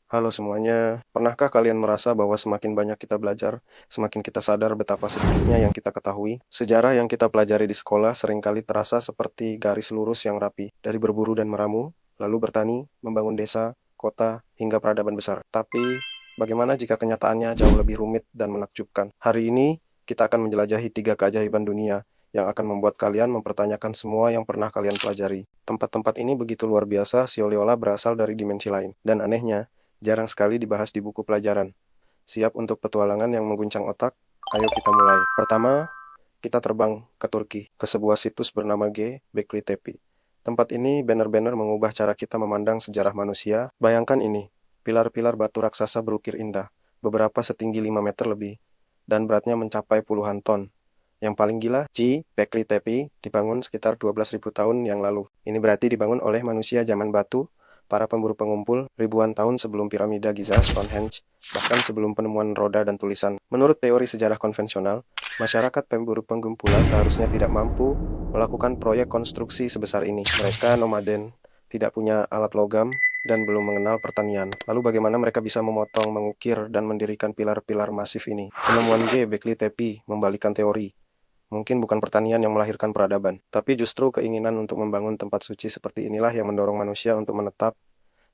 Halo semuanya, pernahkah kalian merasa bahwa semakin banyak kita belajar, semakin kita sadar betapa sedikitnya yang kita ketahui? Sejarah yang kita pelajari di sekolah seringkali terasa seperti garis lurus yang rapi, dari berburu dan meramu, lalu bertani, membangun desa, kota, hingga peradaban besar. Tapi, bagaimana jika kenyataannya jauh lebih rumit dan menakjubkan? Hari ini, kita akan menjelajahi 3 keajaiban dunia yang akan membuat kalian mempertanyakan semua yang pernah kalian pelajari. Tempat-tempat ini begitu luar biasa, seolah-olah berasal dari dimensi lain. Dan anehnya, jarang sekali dibahas di buku pelajaran. Siap untuk petualangan yang mengguncang otak? Ayo kita mulai. Pertama, kita terbang ke Turki, ke sebuah situs bernama Göbekli Tepe. Tempat ini benar-benar mengubah cara kita memandang sejarah manusia. Bayangkan ini, pilar-pilar batu raksasa berukir indah, beberapa setinggi 5 meter lebih, dan beratnya mencapai puluhan ton. Yang paling gila, Göbekli Tepe dibangun sekitar 12.000 tahun yang lalu. Ini berarti dibangun oleh manusia zaman batu, para pemburu pengumpul, ribuan tahun sebelum piramida Giza, Stonehenge, bahkan sebelum penemuan roda dan tulisan. Menurut teori sejarah konvensional, masyarakat pemburu pengumpul seharusnya tidak mampu melakukan proyek konstruksi sebesar ini. Mereka nomaden, tidak punya alat logam, dan belum mengenal pertanian. Lalu bagaimana mereka bisa memotong, mengukir, dan mendirikan pilar-pilar masif ini? Penemuan Göbekli Tepe membalikan teori. Mungkin bukan pertanian yang melahirkan peradaban, tapi justru keinginan untuk membangun tempat suci seperti inilah yang mendorong manusia untuk menetap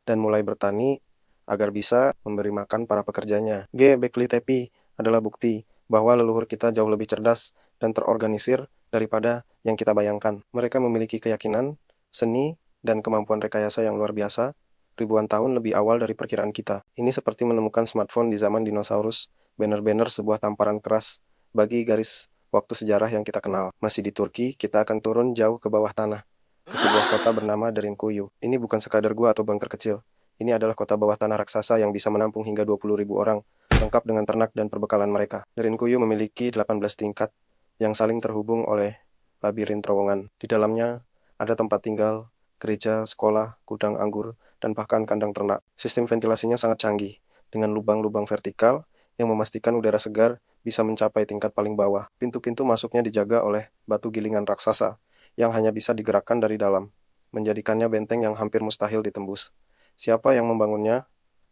dan mulai bertani agar bisa memberi makan para pekerjanya. Göbekli Tepe adalah bukti bahwa leluhur kita jauh lebih cerdas dan terorganisir daripada yang kita bayangkan. Mereka memiliki keyakinan, seni, dan kemampuan rekayasa yang luar biasa, ribuan tahun lebih awal dari perkiraan kita. Ini seperti menemukan smartphone di zaman dinosaurus, benar-benar sebuah tamparan keras bagi garis waktu sejarah yang kita kenal. Masih di Turki, kita akan turun jauh ke bawah tanah, ke sebuah kota bernama Derinkuyu. Ini bukan sekadar gua atau bunker kecil. Ini adalah kota bawah tanah raksasa yang bisa menampung hingga 20.000 orang, lengkap dengan ternak dan perbekalan mereka. Derinkuyu memiliki 18 tingkat yang saling terhubung oleh labirin terowongan. Di dalamnya ada tempat tinggal, gereja, sekolah, gudang anggur, dan bahkan kandang ternak. Sistem ventilasinya sangat canggih, dengan lubang-lubang vertikal yang memastikan udara segar bisa mencapai tingkat paling bawah. Pintu-pintu masuknya dijaga oleh batu gilingan raksasa yang hanya bisa digerakkan dari dalam, menjadikannya benteng yang hampir mustahil ditembus. Siapa yang membangunnya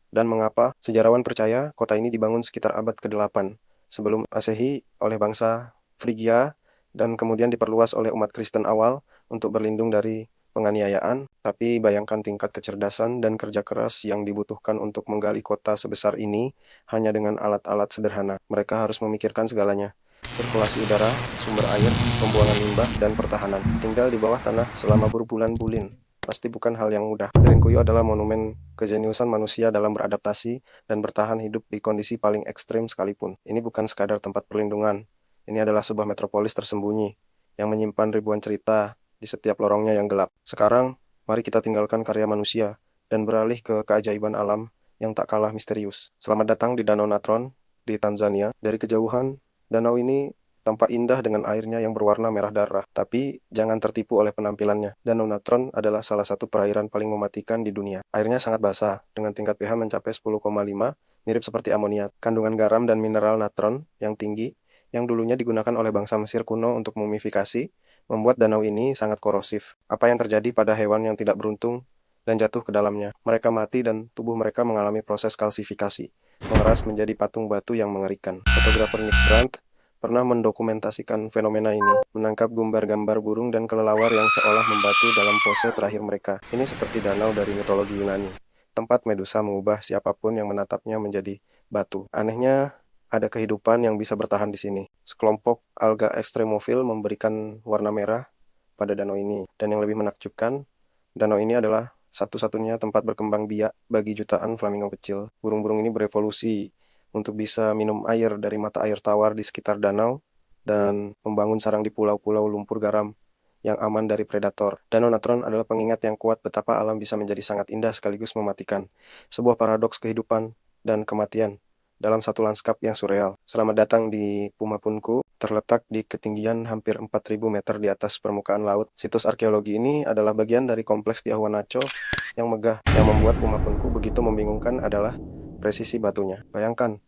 dan mengapa? Sejarawan percaya kota ini dibangun sekitar abad ke-8 sebelum Masehi oleh bangsa Frigia dan kemudian diperluas oleh umat Kristen awal untuk berlindung dari penganiayaan. Tapi bayangkan tingkat kecerdasan dan kerja keras yang dibutuhkan untuk menggali kota sebesar ini hanya dengan alat-alat sederhana. Mereka harus memikirkan segalanya. Sirkulasi udara, sumber air, pembuangan limbah, dan pertahanan. Tinggal di bawah tanah selama berbulan-bulan pasti bukan hal yang mudah. Derinkuyu adalah monumen kejeniusan manusia dalam beradaptasi dan bertahan hidup di kondisi paling ekstrim sekalipun. Ini bukan sekadar tempat perlindungan. Ini adalah sebuah metropolis tersembunyi yang menyimpan ribuan cerita di setiap lorongnya yang gelap. Sekarang, mari kita tinggalkan karya manusia dan beralih ke keajaiban alam yang tak kalah misterius. Selamat datang di Danau Natron di Tanzania. Dari kejauhan, danau ini tampak indah dengan airnya yang berwarna merah darah, tapi jangan tertipu oleh penampilannya. Danau Natron adalah salah satu perairan paling mematikan di dunia. Airnya sangat basah, dengan tingkat pH mencapai 10,5, mirip seperti amoniak. Kandungan garam dan mineral natron yang tinggi, yang dulunya digunakan oleh bangsa Mesir kuno untuk mumifikasi, membuat danau ini sangat korosif. Apa yang terjadi pada hewan yang tidak beruntung dan jatuh ke dalamnya? Mereka mati dan tubuh mereka mengalami proses kalsifikasi, mengeras menjadi patung batu yang mengerikan. Fotografer Nick Brandt pernah mendokumentasikan fenomena ini, menangkap gambar-gambar burung dan kelelawar yang seolah membatu dalam pose terakhir mereka. Ini seperti danau dari mitologi Yunani, tempat Medusa mengubah siapapun yang menatapnya menjadi batu. Anehnya, ada kehidupan yang bisa bertahan di sini. Sekelompok alga ekstremofil memberikan warna merah pada danau ini. Dan yang lebih menakjubkan, danau ini adalah satu-satunya tempat berkembang biak bagi jutaan flamingo kecil. Burung-burung ini berevolusi untuk bisa minum air dari mata air tawar di sekitar danau dan membangun sarang di pulau-pulau lumpur garam yang aman dari predator. Danau Natron adalah pengingat yang kuat betapa alam bisa menjadi sangat indah sekaligus mematikan. Sebuah paradoks kehidupan dan kematian dalam satu lanskap yang surreal. Selamat datang di Pumapunku, terletak di ketinggian hampir 4.000 meter di atas permukaan laut. Situs arkeologi ini adalah bagian dari kompleks Tiahuanaco yang megah. Yang membuat Pumapunku begitu membingungkan adalah presisi batunya. Bayangkan,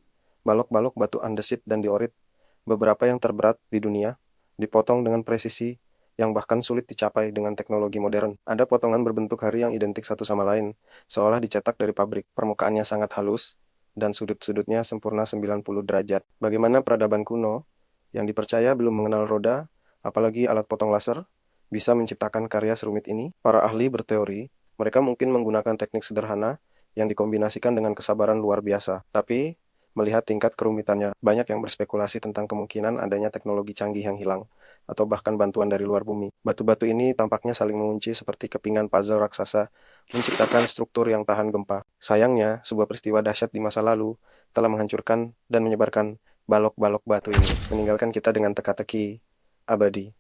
balok-balok batu andesit dan diorit, beberapa yang terberat di dunia, dipotong dengan presisi yang bahkan sulit dicapai dengan teknologi modern. Ada potongan berbentuk hari yang identik satu sama lain, seolah dicetak dari pabrik. Permukaannya sangat halus, dan sudut-sudutnya sempurna 90 derajat. Bagaimana peradaban kuno, yang dipercaya belum mengenal roda, apalagi alat potong laser, bisa menciptakan karya serumit ini? Para ahli berteori, mereka mungkin menggunakan teknik sederhana yang dikombinasikan dengan kesabaran luar biasa. Tapi, melihat tingkat kerumitannya, banyak yang berspekulasi tentang kemungkinan adanya teknologi canggih yang hilang, atau bahkan bantuan dari luar bumi. Batu-batu ini tampaknya saling mengunci seperti kepingan puzzle raksasa, menciptakan struktur yang tahan gempa. Sayangnya, sebuah peristiwa dahsyat di masa lalu telah menghancurkan dan menyebarkan balok-balok batu ini, meninggalkan kita dengan teka-teki abadi.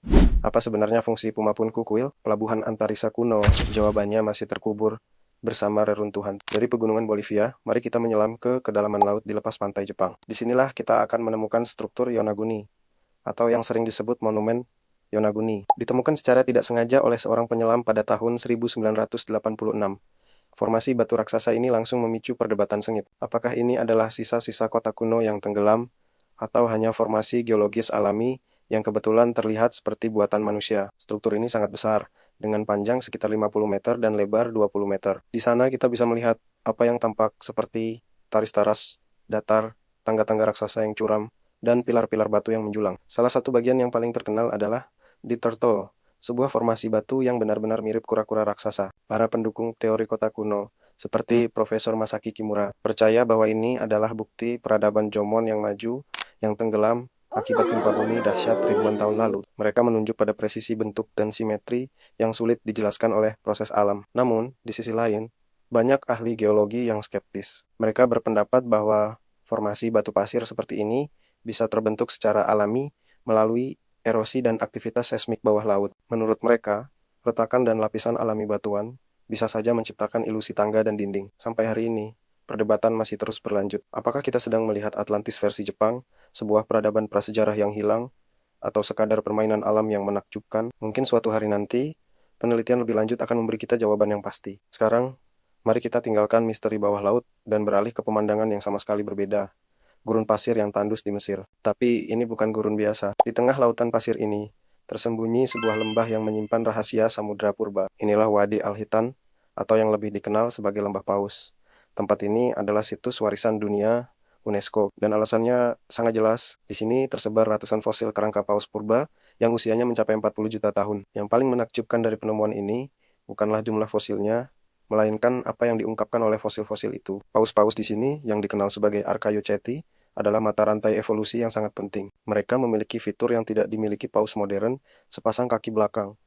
Apa sebenarnya fungsi Pumapunku Kuil? Pelabuhan antariksa kuno, jawabannya masih terkubur bersama reruntuhan. Dari pegunungan Bolivia, mari kita menyelam ke kedalaman laut di lepas pantai Jepang. Disinilah kita akan menemukan struktur Yonaguni, atau yang sering disebut Monumen Yonaguni. Ditemukan secara tidak sengaja oleh seorang penyelam pada tahun 1986. Formasi batu raksasa ini langsung memicu perdebatan sengit. Apakah ini adalah sisa-sisa kota kuno yang tenggelam, atau hanya formasi geologis alami yang kebetulan terlihat seperti buatan manusia? Struktur ini sangat besar, dengan panjang sekitar 50 meter dan lebar 20 meter. Di sana kita bisa melihat apa yang tampak seperti taris-taras datar, tangga-tangga raksasa yang curam, dan pilar-pilar batu yang menjulang. Salah satu bagian yang paling terkenal adalah The Turtle, sebuah formasi batu yang benar-benar mirip kura-kura raksasa. Para pendukung teori kota kuno, seperti Profesor Masaki Kimura, percaya bahwa ini adalah bukti peradaban Jomon yang maju, yang tenggelam akibat gempa bumi dahsyat ribuan tahun lalu. Mereka menunjuk pada presisi bentuk dan simetri yang sulit dijelaskan oleh proses alam. Namun, di sisi lain, banyak ahli geologi yang skeptis. Mereka berpendapat bahwa formasi batu pasir seperti ini bisa terbentuk secara alami melalui erosi dan aktivitas seismik bawah laut. Menurut mereka, retakan dan lapisan alami batuan bisa saja menciptakan ilusi tangga dan dinding. Sampai hari ini, perdebatan masih terus berlanjut. Apakah kita sedang melihat Atlantis versi Jepang, sebuah peradaban prasejarah yang hilang, atau sekadar permainan alam yang menakjubkan? Mungkin suatu hari nanti, penelitian lebih lanjut akan memberi kita jawaban yang pasti. Sekarang, mari kita tinggalkan misteri bawah laut dan beralih ke pemandangan yang sama sekali berbeda. Gurun pasir yang tandus di Mesir. Tapi ini bukan gurun biasa. Di tengah lautan pasir ini, tersembunyi sebuah lembah yang menyimpan rahasia Samudra Purba. Inilah Wadi Al-Hitan, atau yang lebih dikenal sebagai Lembah Paus. Tempat ini adalah situs warisan dunia UNESCO, dan alasannya sangat jelas. Di sini tersebar ratusan fosil kerangka paus purba yang usianya mencapai 40 juta tahun. Yang paling menakjubkan dari penemuan ini bukanlah jumlah fosilnya, melainkan apa yang diungkapkan oleh fosil-fosil itu. Paus-paus di sini, yang dikenal sebagai Archaeoceti, adalah mata rantai evolusi yang sangat penting. Mereka memiliki fitur yang tidak dimiliki paus modern, sepasang kaki belakang.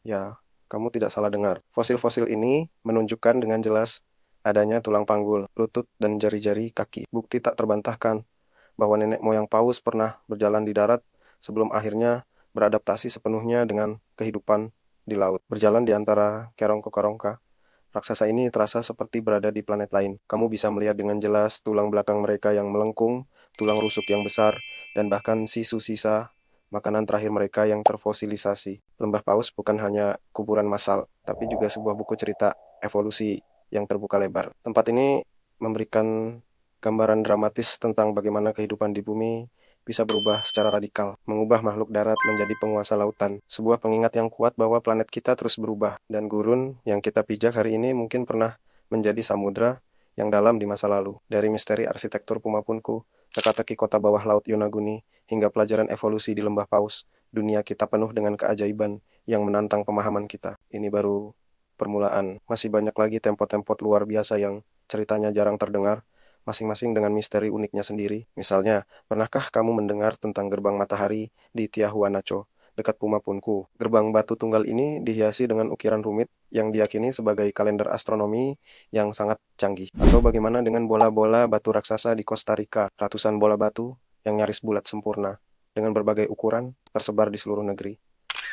Ya, kamu tidak salah dengar. Fosil-fosil ini menunjukkan dengan jelas adanya tulang panggul, lutut, dan jari-jari kaki. Bukti tak terbantahkan bahwa nenek moyang paus pernah berjalan di darat sebelum akhirnya beradaptasi sepenuhnya dengan kehidupan di laut. Berjalan di antara kerongko-kerongka, raksasa ini terasa seperti berada di planet lain. Kamu bisa melihat dengan jelas tulang belakang mereka yang melengkung, tulang rusuk yang besar, dan bahkan sisa makanan terakhir mereka yang terfosilisasi. Lembah Paus bukan hanya kuburan massal, tapi juga sebuah buku cerita evolusi yang terbuka lebar. Tempat ini memberikan gambaran dramatis tentang bagaimana kehidupan di bumi bisa berubah secara radikal, mengubah makhluk darat menjadi penguasa lautan. Sebuah pengingat yang kuat bahwa planet kita terus berubah, dan gurun yang kita pijak hari ini mungkin pernah menjadi samudra yang dalam di masa lalu. Dari misteri arsitektur Pumapunku, teka-teki kota bawah laut Yonaguni, hingga pelajaran evolusi di Lembah Paus, dunia kita penuh dengan keajaiban yang menantang pemahaman kita. Ini baru permulaan. Masih banyak lagi tempat-tempat luar biasa yang ceritanya jarang terdengar, masing-masing dengan misteri uniknya sendiri. Misalnya, pernahkah kamu mendengar tentang gerbang matahari di Tiahuanaco, dekat Pumapunku? Gerbang batu tunggal ini dihiasi dengan ukiran rumit yang diyakini sebagai kalender astronomi yang sangat canggih. Atau bagaimana dengan bola-bola batu raksasa di Costa Rica? Ratusan bola batu yang nyaris bulat sempurna, dengan berbagai ukuran, tersebar di seluruh negeri.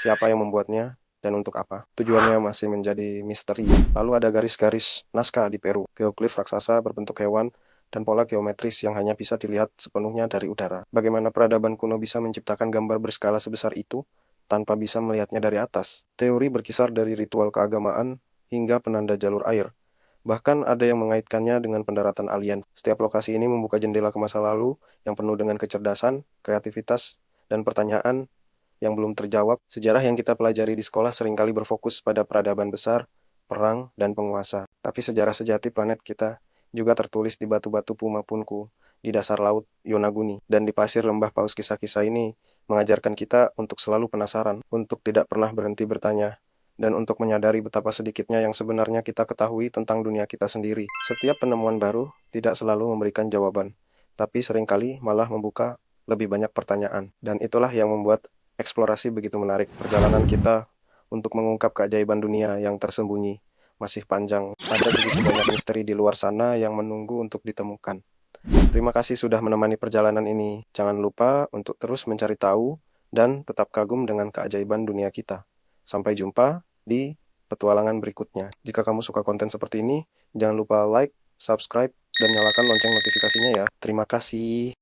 Siapa yang membuatnya? Dan untuk apa? Tujuannya masih menjadi misteri. Lalu ada garis-garis Nazca di Peru, geoglif raksasa berbentuk hewan, dan pola geometris yang hanya bisa dilihat sepenuhnya dari udara. Bagaimana peradaban kuno bisa menciptakan gambar berskala sebesar itu tanpa bisa melihatnya dari atas? Teori berkisar dari ritual keagamaan hingga penanda jalur air. Bahkan ada yang mengaitkannya dengan pendaratan alien. Setiap lokasi ini membuka jendela ke masa lalu yang penuh dengan kecerdasan, kreativitas, dan pertanyaan yang belum terjawab. Sejarah yang kita pelajari di sekolah seringkali berfokus pada peradaban besar, perang, dan penguasa. Tapi sejarah sejati planet kita juga tertulis di batu-batu Pumapunku, di dasar laut Yonaguni, dan di pasir lembah Paus. Kisah-kisah ini mengajarkan kita untuk selalu penasaran, untuk tidak pernah berhenti bertanya, dan untuk menyadari betapa sedikitnya yang sebenarnya kita ketahui tentang dunia kita sendiri. Setiap penemuan baru tidak selalu memberikan jawaban, tapi seringkali malah membuka lebih banyak pertanyaan. Dan itulah yang membuat eksplorasi begitu menarik. Perjalanan kita untuk mengungkap keajaiban dunia yang tersembunyi masih panjang. Ada begitu banyak misteri di luar sana yang menunggu untuk ditemukan. Terima kasih sudah menemani perjalanan ini. Jangan lupa untuk terus mencari tahu dan tetap kagum dengan keajaiban dunia kita. Sampai jumpa di petualangan berikutnya. Jika kamu suka konten seperti ini, jangan lupa like, subscribe, dan nyalakan lonceng notifikasinya ya. Terima kasih.